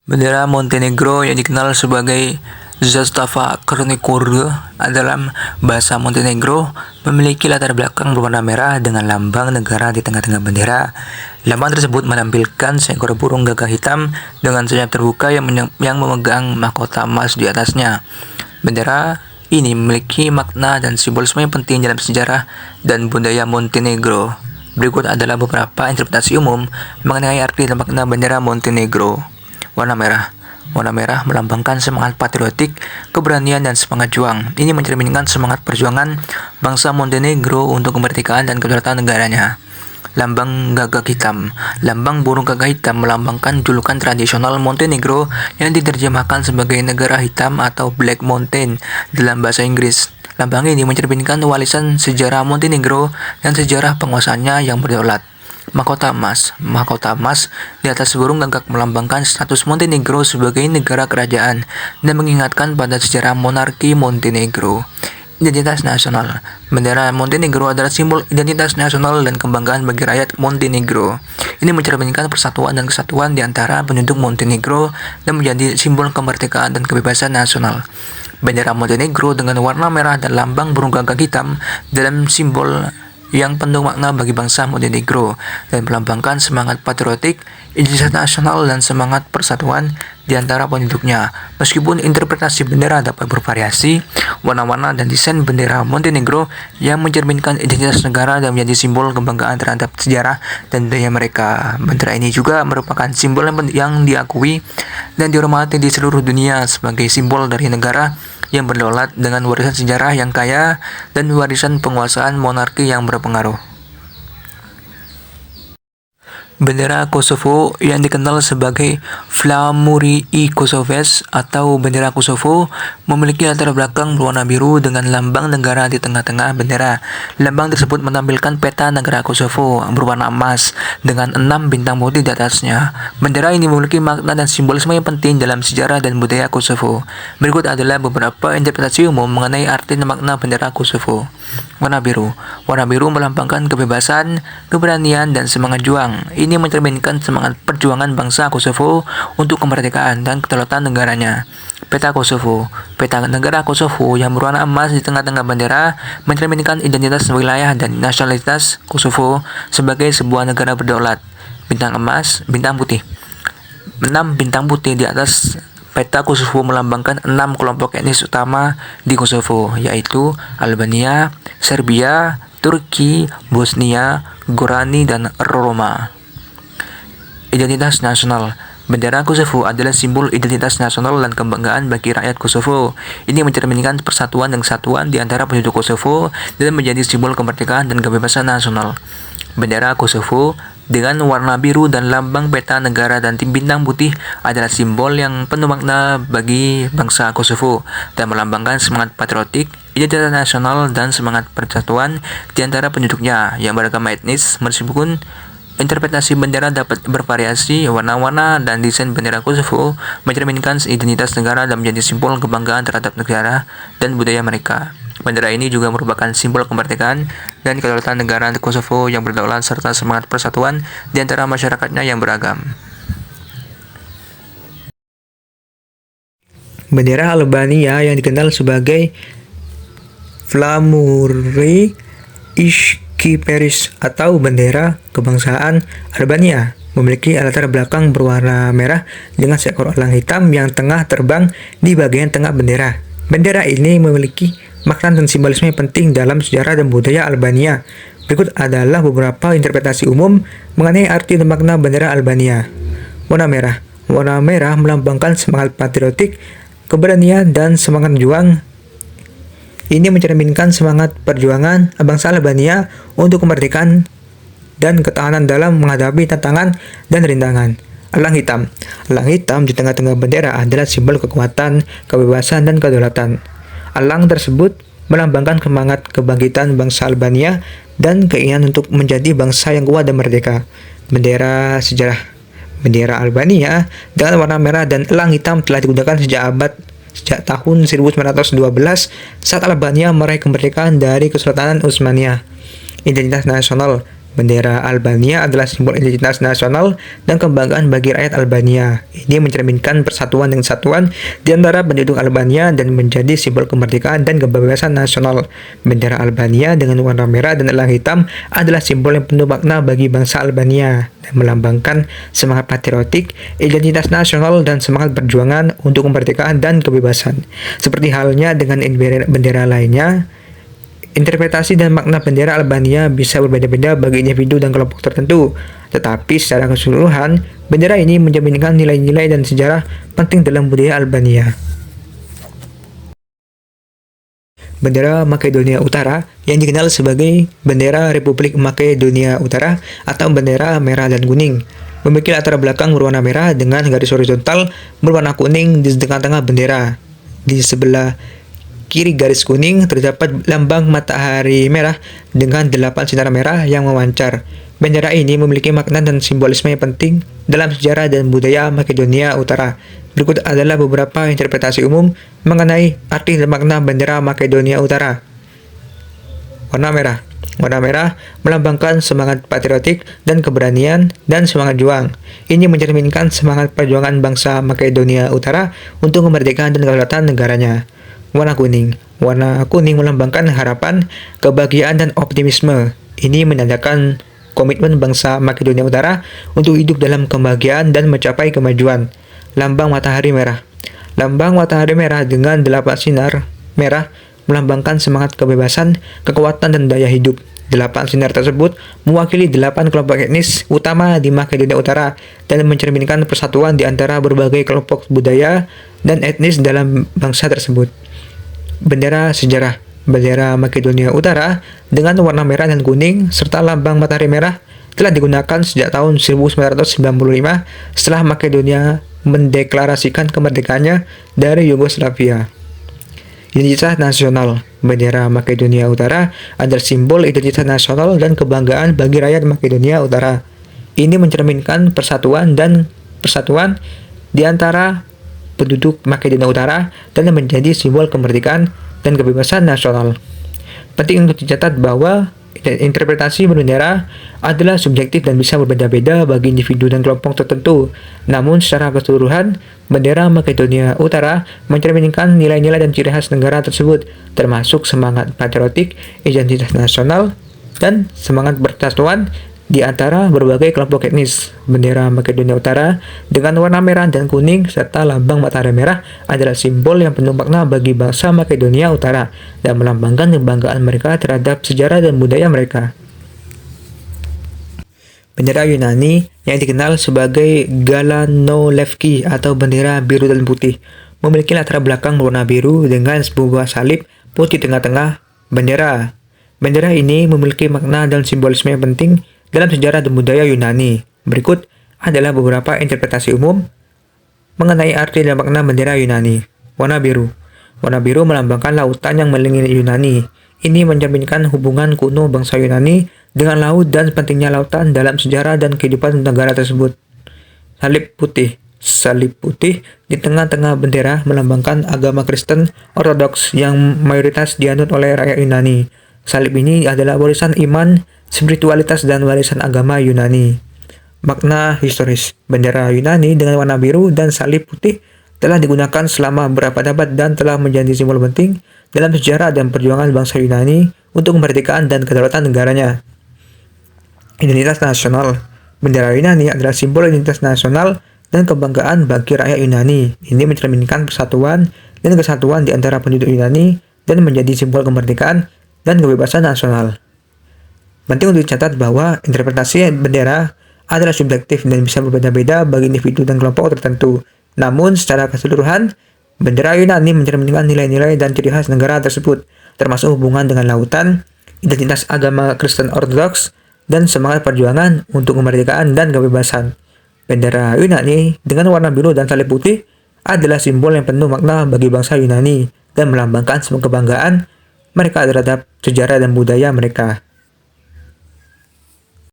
Bendera Montenegro yang dikenal sebagai Zastava Crnogorska dalam bahasa Montenegro memiliki latar belakang berwarna merah dengan lambang negara di tengah-tengah bendera. Lambang tersebut menampilkan seekor burung gagak hitam dengan sayap terbuka yang memegang mahkota emas di atasnya. Bendera ini memiliki makna dan simbolisme yang penting dalam sejarah dan budaya Montenegro. Berikut adalah beberapa interpretasi umum mengenai arti dan makna bendera Montenegro. Warna merah. Warna merah melambangkan semangat patriotik, keberanian, dan semangat juang. Ini mencerminkan semangat perjuangan bangsa Montenegro untuk kemerdekaan dan kedaulatan negaranya. Lambang gagak hitam. Lambang burung gagak hitam melambangkan julukan tradisional Montenegro yang diterjemahkan sebagai negara hitam atau Black Mountain dalam bahasa Inggris. Lambang ini mencerminkan warisan sejarah Montenegro dan sejarah penguasaannya yang berdaulat. Mahkota emas. Mahkota emas di atas burung gagak melambangkan status Montenegro sebagai negara kerajaan dan mengingatkan pada sejarah monarki Montenegro. Identitas nasional. Bendera Montenegro adalah simbol identitas nasional dan kebanggaan bagi rakyat Montenegro. Ini mencerminkan persatuan dan kesatuan di antara penduduk Montenegro dan menjadi simbol kemerdekaan dan kebebasan nasional. Bendera Montenegro dengan warna merah dan lambang burung gagak hitam dalam simbol yang penuh makna bagi bangsa Montenegro dan melambangkan semangat patriotik, identitas nasional, dan semangat persatuan di antara penduduknya. Meskipun interpretasi bendera dapat bervariasi, warna-warna dan desain bendera Montenegro yang mencerminkan identitas negara dan menjadi simbol kebanggaan terhadap sejarah dan budaya mereka. Bendera ini juga merupakan simbol yang diakui dan dihormati di seluruh dunia sebagai simbol dari negara yang berdaulat dengan warisan sejarah yang kaya dan warisan penguasaan monarki yang berpengaruh. Bendera Kosovo yang dikenal sebagai Flamuri i Kosoves atau bendera Kosovo memiliki latar belakang berwarna biru dengan lambang negara di tengah-tengah bendera. Lambang tersebut menampilkan peta negara Kosovo berwarna emas dengan 6 bintang putih di atasnya. Bendera ini memiliki makna dan simbolisme yang penting dalam sejarah dan budaya Kosovo. Berikut adalah beberapa interpretasi umum mengenai arti dan makna bendera Kosovo. Warna biru. Warna biru melambangkan kebebasan, keberanian, dan semangat juang. Ini mencerminkan semangat perjuangan bangsa Kosovo untuk kemerdekaan dan kedaulatan negaranya. Peta Kosovo. Peta negara Kosovo yang berwarna emas di tengah-tengah bendera mencerminkan identitas wilayah dan nasionalitas Kosovo sebagai sebuah negara berdaulat. Bintang emas, bintang putih. 6 bintang putih di atas peta Kosovo melambangkan 6 kelompok etnis utama di Kosovo, yaitu Albania, Serbia, Turki, Bosnia, Gorani, dan Roma. Identitas nasional. Bendera Kosovo adalah simbol identitas nasional dan kebanggaan bagi rakyat Kosovo. Ini mencerminkan persatuan dan kesatuan di antara penduduk Kosovo dan menjadi simbol kemerdekaan dan kebebasan nasional. Bendera Kosovo dengan warna biru dan lambang peta negara dan bintang putih adalah simbol yang penuh makna bagi bangsa Kosovo dan melambangkan semangat patriotik, identitas nasional, dan semangat persatuan di antara penduduknya yang beragam etnis. Meskipun interpretasi bendera dapat bervariasi, warna-warna dan desain bendera Kosovo mencerminkan identitas negara dan menjadi simbol kebanggaan terhadap negara dan budaya mereka. Bendera ini juga merupakan simbol kemerdekaan dan kedaulatan negara Kosovo yang berdaulat serta semangat persatuan di antara masyarakatnya yang beragam. Bendera Albania yang dikenal sebagai Flamuri Ishkiperis atau bendera kebangsaan Albania memiliki latar belakang berwarna merah dengan seekor elang hitam yang tengah terbang di bagian tengah bendera. Bendera ini memiliki makna dan simbolisme yang penting dalam sejarah dan budaya Albania. Berikut adalah beberapa interpretasi umum mengenai arti dan makna bendera Albania. Warna merah. Warna merah melambangkan semangat patriotik, keberanian, dan semangat juang. Ini mencerminkan semangat perjuangan bangsa Albania untuk kemerdekaan dan ketahanan dalam menghadapi tantangan dan rintangan. Elang hitam. Elang hitam di tengah-tengah bendera adalah simbol kekuatan, kebebasan, dan kedaulatan. Elang tersebut melambangkan semangat kebangkitan bangsa Albania dan keinginan untuk menjadi bangsa yang kuat dan merdeka. Bendera sejarah. Bendera Albania dengan warna merah dan elang hitam telah digunakan sejak tahun 1912 saat Albania meraih kemerdekaan dari Kesultanan Utsmaniyah. Identitas nasional. Bendera Albania adalah simbol identitas nasional dan kebanggaan bagi rakyat Albania. Ini mencerminkan persatuan dan kesatuan di antara penduduk Albania dan menjadi simbol kemerdekaan dan kebebasan nasional. Bendera Albania dengan warna merah dan elang hitam adalah simbol yang penuh makna bagi bangsa Albania dan melambangkan semangat patriotik, identitas nasional, dan semangat perjuangan untuk kemerdekaan dan kebebasan. Seperti halnya dengan bendera lainnya, interpretasi dan makna bendera Albania bisa berbeda-beda bagi individu dan kelompok tertentu, tetapi secara keseluruhan, bendera ini mencerminkan nilai-nilai dan sejarah penting dalam budaya Albania. Bendera Makedonia Utara yang dikenal sebagai Bendera Republik Makedonia Utara atau bendera merah dan kuning memiliki latar belakang berwarna merah dengan garis horizontal berwarna kuning di tengah-tengah bendera. Di sebelah kiri garis kuning terdapat lambang matahari merah dengan 8 sinar merah yang memancar. Bendera ini memiliki makna dan simbolisme yang penting dalam sejarah dan budaya Makedonia Utara. Berikut adalah beberapa interpretasi umum mengenai arti dan makna bendera Makedonia Utara. Warna merah. Warna merah melambangkan semangat patriotik dan keberanian dan semangat juang. Ini mencerminkan semangat perjuangan bangsa Makedonia Utara untuk kemerdekaan dan kedaulatan negaranya. Warna kuning. Warna kuning melambangkan harapan, kebahagiaan, dan optimisme. Ini menandakan komitmen bangsa Makedonia Utara untuk hidup dalam kebahagiaan dan mencapai kemajuan. Lambang matahari merah. Lambang matahari merah dengan 8 sinar merah melambangkan semangat kebebasan, kekuatan, dan daya hidup. 8 sinar tersebut mewakili 8 kelompok etnis utama di Makedonia Utara dan mencerminkan persatuan di antara berbagai kelompok budaya dan etnis dalam bangsa tersebut. Bendera sejarah. Bendera Makedonia Utara dengan warna merah dan kuning serta lambang matahari merah telah digunakan sejak tahun 1995 setelah Makedonia mendeklarasikan kemerdekaannya dari Yugoslavia. Identitas nasional. Bendera Makedonia Utara adalah simbol identitas nasional dan kebanggaan bagi rakyat Makedonia Utara. Ini mencerminkan persatuan di antara penduduk Makedonia Utara dan menjadi simbol kemerdekaan dan kebebasan nasional. Penting untuk dicatat bahwa interpretasi berbendera adalah subjektif dan bisa berbeda-beda bagi individu dan kelompok tertentu. Namun secara keseluruhan, bendera Makedonia Utara mencerminkan nilai-nilai dan ciri khas negara tersebut, termasuk semangat patriotik, identitas nasional, dan semangat persatuan di antara berbagai kelompok etnis. Bendera Makedonia Utara dengan warna merah dan kuning serta lambang matahari merah adalah simbol yang penuh makna bagi bangsa Makedonia Utara dan melambangkan kebanggaan mereka terhadap sejarah dan budaya mereka. Bendera Yunani yang dikenal sebagai Galanolevki atau bendera biru dan putih memiliki latar belakang berwarna biru dengan sebuah salib putih tengah-tengah bendera. Bendera ini memiliki makna dan simbolisme yang penting dalam sejarah dan budaya Yunani. Berikut adalah beberapa interpretasi umum mengenai arti dan makna bendera Yunani. Warna biru. Warna biru melambangkan lautan yang mengelilingi Yunani. Ini mencerminkan hubungan kuno bangsa Yunani dengan laut dan pentingnya lautan dalam sejarah dan kehidupan negara tersebut. Salib putih. Salib putih di tengah-tengah bendera melambangkan agama Kristen Ortodoks yang mayoritas dianut oleh rakyat Yunani. Salib ini adalah warisan iman, spiritualitas, dan warisan agama Yunani. Makna historis. Bendera Yunani dengan warna biru dan salib putih telah digunakan selama beberapa abad dan telah menjadi simbol penting dalam sejarah dan perjuangan bangsa Yunani untuk kemerdekaan dan kedaulatan negaranya. Identitas nasional. Bendera Yunani adalah simbol identitas nasional dan kebanggaan bagi rakyat Yunani. Ini mencerminkan persatuan dan kesatuan di antara penduduk Yunani dan menjadi simbol kemerdekaan dan kebebasan nasional. Penting untuk dicatat bahwa interpretasi bendera adalah subjektif dan bisa berbeda-beda bagi individu dan kelompok tertentu. Namun, secara keseluruhan, bendera Yunani mencerminkan nilai-nilai dan ciri khas negara tersebut, termasuk hubungan dengan lautan, identitas agama Kristen Ortodoks, dan semangat perjuangan untuk kemerdekaan dan kebebasan. Bendera Yunani dengan warna biru dan salib putih adalah simbol yang penuh makna bagi bangsa Yunani dan melambangkan sebuah kebanggaan mereka terhadap sejarah dan budaya mereka.